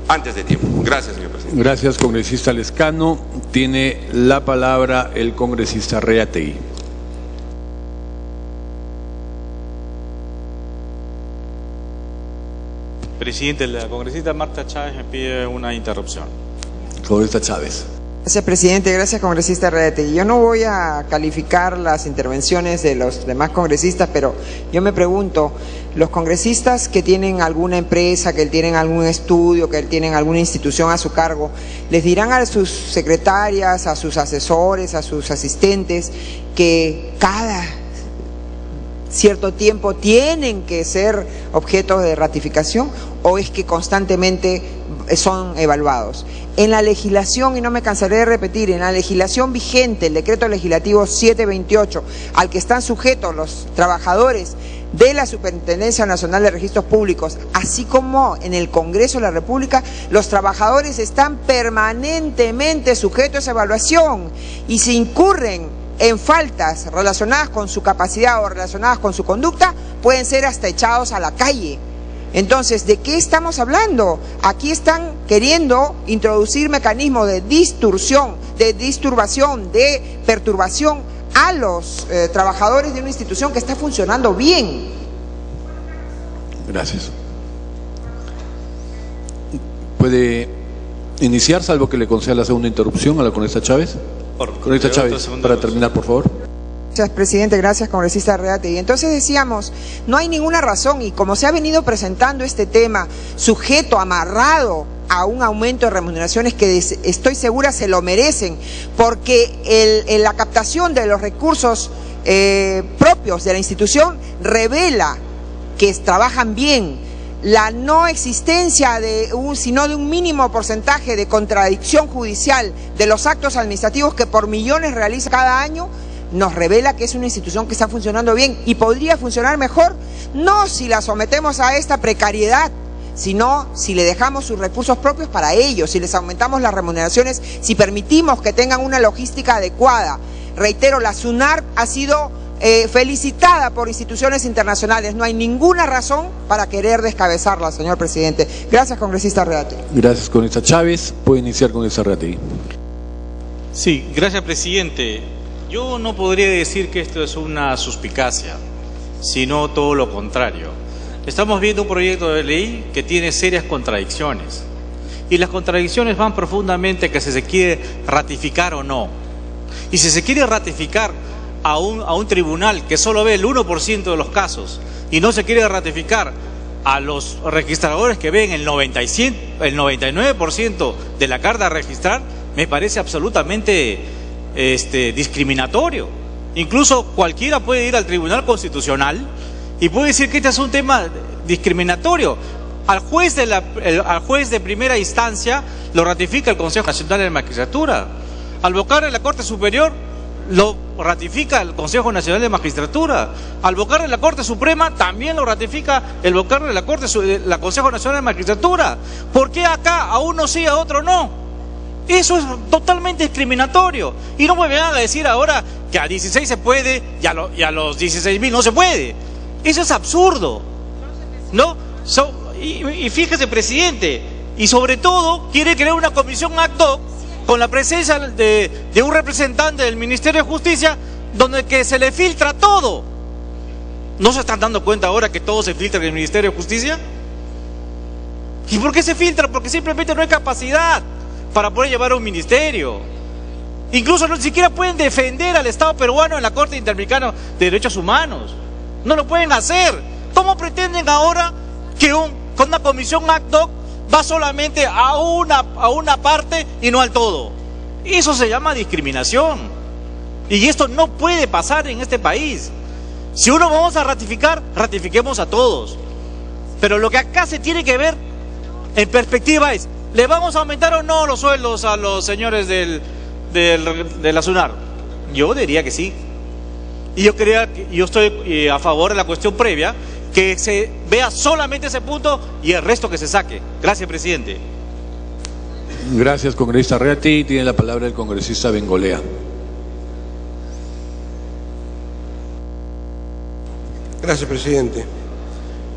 [SPEAKER 12] antes de tiempo. Gracias, señor presidente.
[SPEAKER 2] Gracias, congresista Lescano. Tiene la palabra el congresista Reategui.
[SPEAKER 13] Presidente, la congresista Marta Chávez me pide una interrupción.
[SPEAKER 2] Congresista Chávez.
[SPEAKER 3] Gracias, presidente. Gracias, congresista Reategui. Yo no voy a calificar las intervenciones de los demás congresistas, pero yo me pregunto, los congresistas que tienen alguna empresa, que tienen algún estudio, que tienen alguna institución a su cargo, les dirán a sus secretarias, a sus asesores, a sus asistentes, que cada cierto tiempo tienen que ser objeto de ratificación, o es que constantemente son evaluados. En la legislación, y no me cansaré de repetir, en la legislación vigente, el decreto legislativo 728, al que están sujetos los trabajadores de la Superintendencia Nacional de Registros Públicos, así como en el Congreso de la República, los trabajadores están permanentemente sujetos a esa evaluación, y si incurren en faltas relacionadas con su capacidad o relacionadas con su conducta, pueden ser hasta echados a la calle. Entonces, ¿de qué estamos hablando? Aquí están queriendo introducir mecanismos de distorsión, de disturbación, de perturbación a los trabajadores de una institución que está funcionando bien.
[SPEAKER 2] Gracias. ¿Puede iniciar, salvo que le conceda la segunda interrupción a la congresista Chávez? Congresista Chávez, para terminar, por favor.
[SPEAKER 3] Gracias, presidente. Gracias, congresista Reategui. Entonces decíamos, no hay ninguna razón, y como se ha venido presentando este tema, sujeto, amarrado a un aumento de remuneraciones que estoy segura se lo merecen, porque la captación de los recursos propios de la institución revela que trabajan bien. La no existencia sino de un mínimo porcentaje de contradicción judicial de los actos administrativos que por millones realiza cada año, nos revela que es una institución que está funcionando bien y podría funcionar mejor, no si la sometemos a esta precariedad, sino si le dejamos sus recursos propios para ellos, si les aumentamos las remuneraciones, si permitimos que tengan una logística adecuada. Reitero, la SUNARP ha sido felicitada por instituciones internacionales, no hay ninguna razón para querer descabezarla, señor presidente. Gracias, congresista Reategui.
[SPEAKER 2] Gracias, congresista Chávez. Puede iniciar, congresista Reategui.
[SPEAKER 13] Sí, gracias, presidente. Yo no podría decir que esto es una suspicacia, sino todo lo contrario. Estamos viendo un proyecto de ley que tiene serias contradicciones, y las contradicciones van profundamente que si se quiere ratificar o no. Y si se quiere ratificar a un tribunal que solo ve el 1% de los casos, y no se quiere ratificar a los registradores que ven el 99% de la carga a registrar, me parece absolutamente discriminatorio. Incluso cualquiera puede ir al Tribunal Constitucional y puede decir que este es un tema discriminatorio. Al juez de primera instancia lo ratifica el Consejo Nacional de Magistratura. Al vocar en la Corte Superior lo ratifica el Consejo Nacional de Magistratura. Al vocar en la Corte Suprema también lo ratifica el vocar de la Consejo Nacional de Magistratura. ¿Por qué acá a uno sí, a otro no? Eso es totalmente discriminatorio. Y no me vengan a decir ahora que a 16 se puede y a los 16.000 no se puede. Eso es absurdo, ¿no? Y fíjese, presidente, y sobre todo quiere crear una comisión ad hoc con la presencia de un representante del Ministerio de Justicia, donde que se le filtra todo. ¿No se están dando cuenta ahora que todo se filtra en el Ministerio de Justicia? ¿Y por qué se filtra? Porque simplemente no hay capacidad para poder llevar a un ministerio. Incluso ni siquiera pueden defender al Estado peruano en la Corte Interamericana de Derechos Humanos. No lo pueden hacer. ¿Cómo pretenden ahora que con una comisión ad hoc va solamente a una parte y no al todo? Eso se llama discriminación. Y esto no puede pasar en este país. Si uno vamos a ratificar, ratifiquemos a todos. Pero lo que acá se tiene que ver en perspectiva es, ¿le vamos a aumentar o no los sueldos a los señores de la SUNAR? Yo diría que sí. Y yo estoy a favor de la cuestión previa, que se vea solamente ese punto y el resto que se saque. Gracias, presidente.
[SPEAKER 2] Gracias, congresista Reati. Tiene la palabra el congresista Bengolea.
[SPEAKER 14] Gracias, presidente.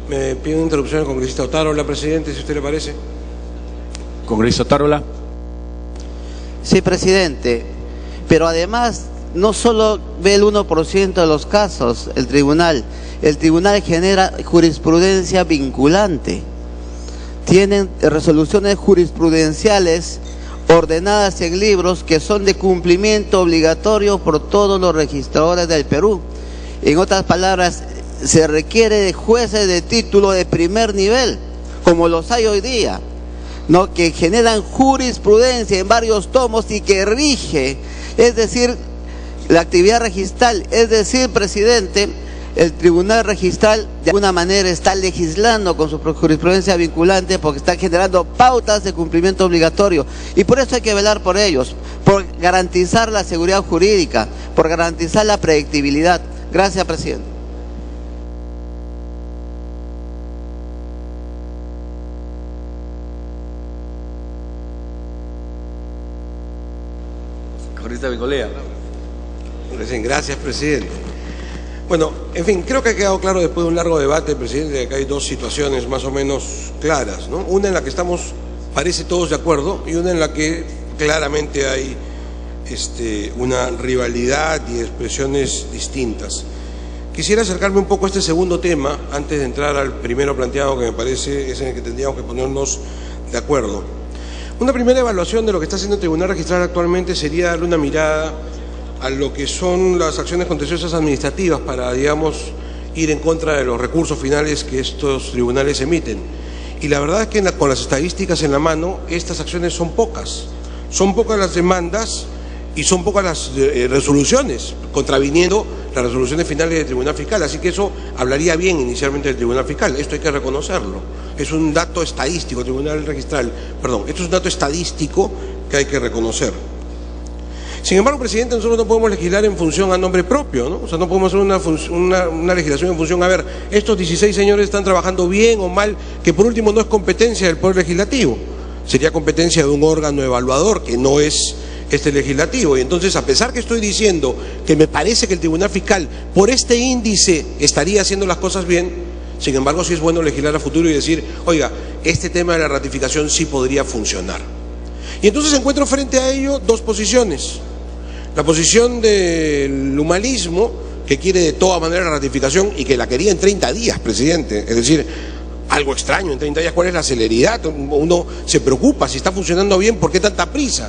[SPEAKER 14] Me pido una interrupción al congresista Otárola, presidente, si usted le parece.
[SPEAKER 2] Congresista Otárola.
[SPEAKER 15] Sí, presidente. Pero además, no solo ve el 1% de los casos el tribunal genera jurisprudencia vinculante. Tienen resoluciones jurisprudenciales ordenadas en libros que son de cumplimiento obligatorio por todos los registradores del Perú. En otras palabras, se requiere de jueces de título de primer nivel, como los hay hoy día, ¿no? Que generan jurisprudencia en varios tomos y que rige, es decir, la actividad registral. Es decir, presidente, el tribunal registral de alguna manera está legislando con su jurisprudencia vinculante porque está generando pautas de cumplimiento obligatorio, y por eso hay que velar por ellos, por garantizar la seguridad jurídica, por garantizar la predictibilidad. Gracias, presidente.
[SPEAKER 2] Congresista Bengolea.
[SPEAKER 14] Gracias, presidente. Bueno, en fin, creo que ha quedado claro después de un largo debate, presidente, que hay dos situaciones más o menos claras, ¿no? Una en la que estamos, parece todos de acuerdo, y una en la que claramente hay una rivalidad y expresiones distintas. Quisiera acercarme un poco a este segundo tema, antes de entrar al primero planteado, que me parece es en el que tendríamos que ponernos de acuerdo. Una primera evaluación de lo que está haciendo el Tribunal Registral actualmente sería darle una mirada a lo que son las acciones contenciosas administrativas para, digamos, ir en contra de los recursos finales que estos tribunales emiten. Y la verdad es que con las estadísticas en la mano, estas acciones son pocas. Son pocas las demandas y son pocas las resoluciones, contraviniendo las resoluciones finales del Tribunal Fiscal. Así que eso hablaría bien inicialmente del Tribunal Fiscal. Esto hay que reconocerlo. Es un dato estadístico, Tribunal Registral, perdón, esto es un dato estadístico que hay que reconocer. Sin embargo, presidente, nosotros no podemos legislar en función a nombre propio, ¿no? O sea, no podemos hacer una legislación en función a ver, estos 16 señores están trabajando bien o mal, que por último no es competencia del Poder Legislativo, sería competencia de un órgano evaluador que no es este legislativo. Y entonces, a pesar que estoy diciendo que me parece que el Tribunal Fiscal por este índice estaría haciendo las cosas bien, sin embargo sí es bueno legislar a futuro y decir, oiga, este tema de la ratificación sí podría funcionar. Y entonces encuentro frente a ello dos posiciones. La posición del humanismo, que quiere de toda manera la ratificación y que la quería en 30 días, presidente. Es decir, algo extraño, en 30 días, ¿cuál es la celeridad? Uno se preocupa, si está funcionando bien, ¿por qué tanta prisa?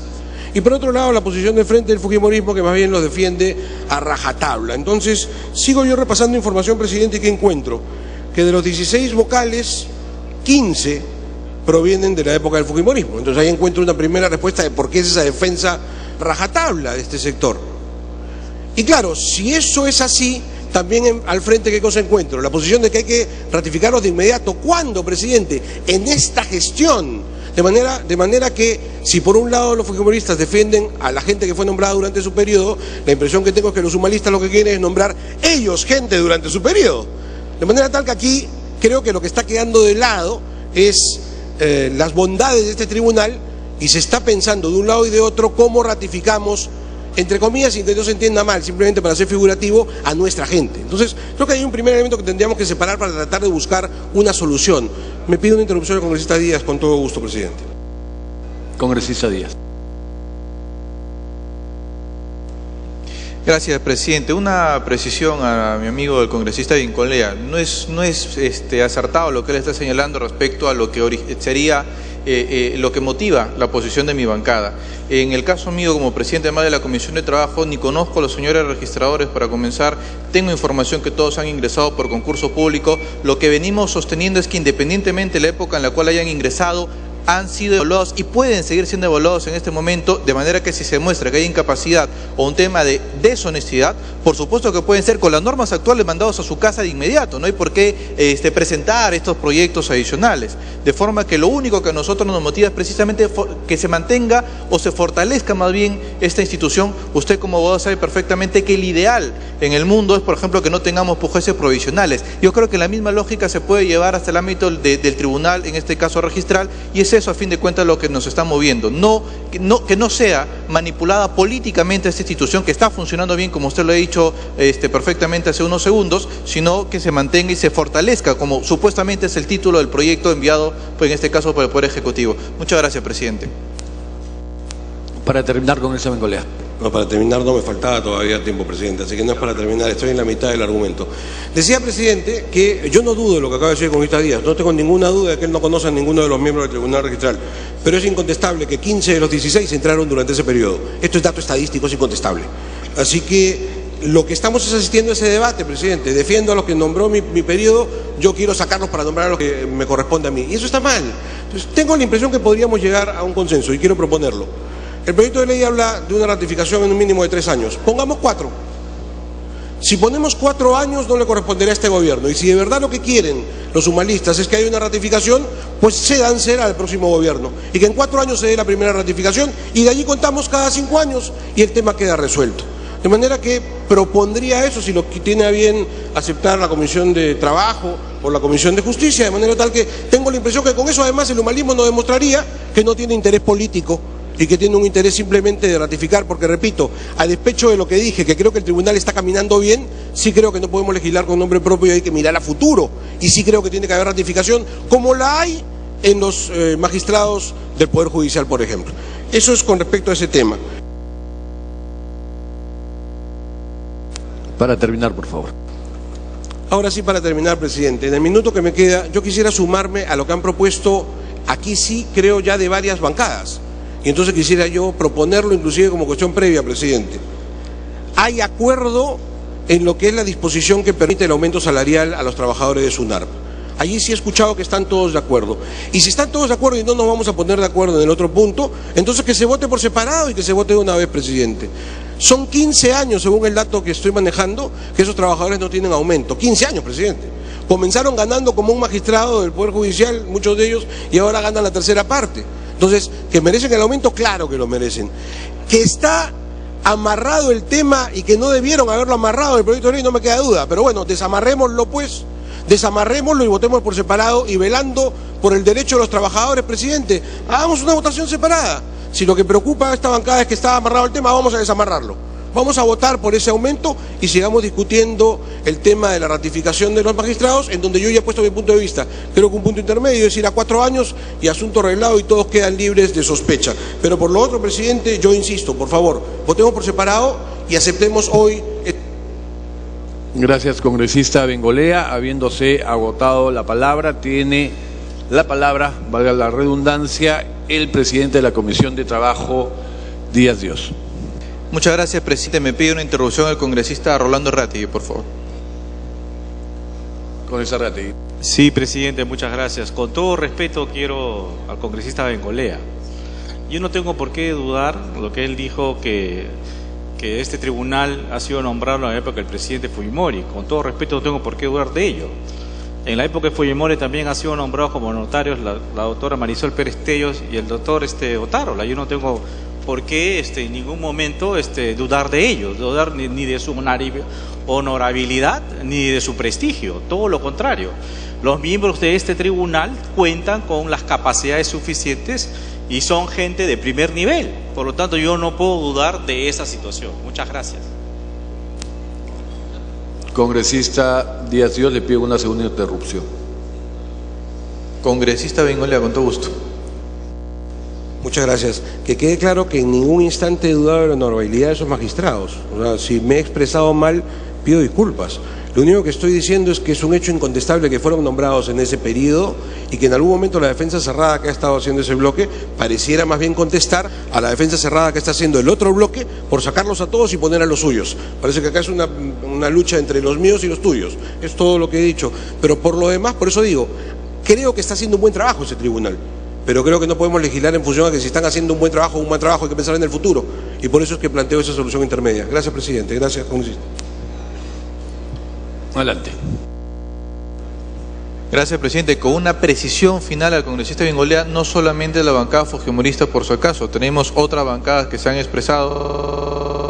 [SPEAKER 14] Y por otro lado, la posición del Frente del Fujimorismo, que más bien los defiende a rajatabla. Entonces, sigo yo repasando información, presidente, y ¿qué encuentro? Que de los 16 vocales, 15 provienen de la época del Fujimorismo. Entonces ahí encuentro una primera respuesta de por qué es esa defensa rajatabla de este sector. Y claro, si eso es así, también al frente, ¿qué cosa encuentro? La posición de que hay que ratificarlos de inmediato. ¿Cuándo, presidente? En esta gestión. De manera que, si por un lado los fujimoristas defienden a la gente que fue nombrada durante su periodo, la impresión que tengo es que los humanistas lo que quieren es nombrar ellos gente durante su periodo. De manera tal que aquí creo que lo que está quedando de lado es las bondades de este tribunal, y se está pensando de un lado y de otro cómo ratificamos, entre comillas, sin que no se entienda mal, simplemente para ser figurativo, a nuestra gente. Entonces, creo que hay un primer elemento que tendríamos que separar para tratar de buscar una solución. Me pido una interrupción del congresista Díaz, con todo gusto, presidente.
[SPEAKER 2] Congresista Díaz.
[SPEAKER 4] Gracias, presidente. Una precisión a mi amigo el congresista Vincolea. No es acertado lo que él está señalando respecto a lo que sería lo que motiva la posición de mi bancada. En el caso mío, como presidente además de la Comisión de Trabajo, ni conozco a los señores registradores para comenzar. Tengo información que todos han ingresado por concurso público. Lo que venimos sosteniendo es que independientemente de la época en la cual hayan ingresado, han sido evaluados y pueden seguir siendo evaluados en este momento, de manera que si se muestra que hay incapacidad o un tema de deshonestidad, por supuesto que pueden ser con las normas actuales mandados a su casa de inmediato. No hay por qué presentar estos proyectos adicionales, de forma que lo único que a nosotros nos motiva es precisamente que se mantenga o se fortalezca más bien esta institución. Usted como abogado sabe perfectamente que el ideal en el mundo es, por ejemplo, que no tengamos jueces provisionales. Yo creo que la misma lógica se puede llevar hasta el ámbito del tribunal, en este caso registral, y es eso a fin de cuentas lo que nos está moviendo. Que no sea manipulada políticamente esta institución que está funcionando bien, como usted lo ha dicho perfectamente hace unos segundos, sino que se mantenga y se fortalezca, como supuestamente es el título del proyecto enviado, pues en este caso por el Poder Ejecutivo. Muchas gracias, presidente.
[SPEAKER 2] Para terminar con esa Bengolea.
[SPEAKER 14] No, para terminar no me faltaba todavía tiempo, presidente, así que no es para terminar, estoy en la mitad del argumento. Decía, presidente, que yo no dudo de lo que acaba de decir el congresista Díaz, no tengo ninguna duda de que él no conoce a ninguno de los miembros del Tribunal Registral, pero es incontestable que 15 de los 16 entraron durante ese periodo. Esto es dato estadístico, es incontestable. Así que lo que estamos es asistiendo a ese debate, presidente. Defiendo a los que nombró mi periodo, yo quiero sacarlos para nombrar a los que me corresponde a mí. Y eso está mal. Entonces, tengo la impresión que podríamos llegar a un consenso y quiero proponerlo. El proyecto de ley habla de una ratificación en un mínimo de 3 años. Pongamos 4. Si ponemos 4 años no le corresponderá a este gobierno. Y si de verdad lo que quieren los humanistas es que haya una ratificación, pues será el próximo gobierno. Y que en 4 años se dé la primera ratificación y de allí contamos cada 5 años y el tema queda resuelto. De manera que propondría eso, si lo tiene a bien aceptar la Comisión de Trabajo o la Comisión de Justicia, de manera tal que tengo la impresión que con eso además el humanismo nos demostraría que no tiene interés político y que tiene un interés simplemente de ratificar, porque repito, a despecho de lo que dije, que creo que el tribunal está caminando bien, sí creo que no podemos legislar con nombre propio y hay que mirar a futuro, y sí creo que tiene que haber ratificación, como la hay en los magistrados del Poder Judicial, por ejemplo. Eso es con respecto a ese tema.
[SPEAKER 2] Para terminar, por favor.
[SPEAKER 14] Ahora sí, para terminar, presidente, en el minuto que me queda, yo quisiera sumarme a lo que han propuesto, aquí sí creo ya de varias bancadas. Y entonces quisiera yo proponerlo inclusive como cuestión previa, presidente. Hay acuerdo en lo que es la disposición que permite el aumento salarial a los trabajadores de SUNARP. Allí sí he escuchado que están todos de acuerdo. Y si están todos de acuerdo y no nos vamos a poner de acuerdo en el otro punto, entonces que se vote por separado y que se vote de una vez, presidente. Son 15 años, según el dato que estoy manejando, que esos trabajadores no tienen aumento. 15 años, presidente. Comenzaron ganando como un magistrado del Poder Judicial, muchos de ellos, y ahora ganan la tercera parte. Entonces, ¿que merecen el aumento? Claro que lo merecen. Que está amarrado el tema y que no debieron haberlo amarrado en el proyecto de ley, no me queda duda. Pero bueno, desamarrémoslo pues, desamarrémoslo y votemos por separado y velando por el derecho de los trabajadores, presidente. Hagamos una votación separada. Si lo que preocupa a esta bancada es que está amarrado el tema, vamos a desamarrarlo. Vamos a votar por ese aumento y sigamos discutiendo el tema de la ratificación de los magistrados, en donde yo ya he puesto mi punto de vista. Creo que un punto intermedio es ir a 4 años y asunto arreglado y todos quedan libres de sospecha. Pero por lo otro, presidente, yo insisto, por favor, votemos por separado y aceptemos hoy...
[SPEAKER 2] Gracias, congresista Bengolea. Habiéndose agotado la palabra, tiene la palabra, valga la redundancia, el presidente de la Comisión de Trabajo, Díaz Dios.
[SPEAKER 4] Muchas gracias, presidente. Me pide una interrupción el congresista Rolando Ratti, por favor.
[SPEAKER 2] Congresista Ratti.
[SPEAKER 13] Sí, presidente, muchas gracias. Con todo respeto quiero al congresista Bengolea. Yo no tengo por qué dudar lo que él dijo que este tribunal ha sido nombrado en la época del presidente Fujimori. Con todo respeto no tengo por qué dudar de ello. En la época de Fujimori también ha sido nombrado como notarios la doctora Marisol Pérez Tellos y el doctor Otárola. Yo no tengo por qué en ningún momento dudar de ellos, dudar ni de su honorabilidad ni de su prestigio, todo lo contrario. Los miembros de este tribunal cuentan con las capacidades suficientes y son gente de primer nivel, por lo tanto yo no puedo dudar de esa situación. Muchas gracias.
[SPEAKER 2] Congresista Díaz Dios, le pido una segunda interrupción.
[SPEAKER 4] Congresista Bengolea, con todo gusto.
[SPEAKER 14] Muchas gracias. Que quede claro que en ningún instante he dudado de la honorabilidad de esos magistrados. O sea, si me he expresado mal, pido disculpas. Lo único que estoy diciendo es que es un hecho incontestable que fueron nombrados en ese periodo y que en algún momento la defensa cerrada que ha estado haciendo ese bloque pareciera más bien contestar a la defensa cerrada que está haciendo el otro bloque por sacarlos a todos y poner a los suyos. Parece que acá es una lucha entre los míos y los tuyos. Es todo lo que he dicho. Pero por lo demás, por eso digo, creo que está haciendo un buen trabajo ese tribunal. pero creo que no podemos legislar en función a que si están haciendo un buen trabajo o un mal trabajo hay que pensar en el futuro. Y por eso es que planteo esa solución intermedia. Gracias, presidente. Gracias, congresista.
[SPEAKER 2] Adelante.
[SPEAKER 4] Gracias, presidente. Con una precisión final al congresista Bengolea, no solamente la bancada fujimorista por su acaso, tenemos otras bancadas que se han expresado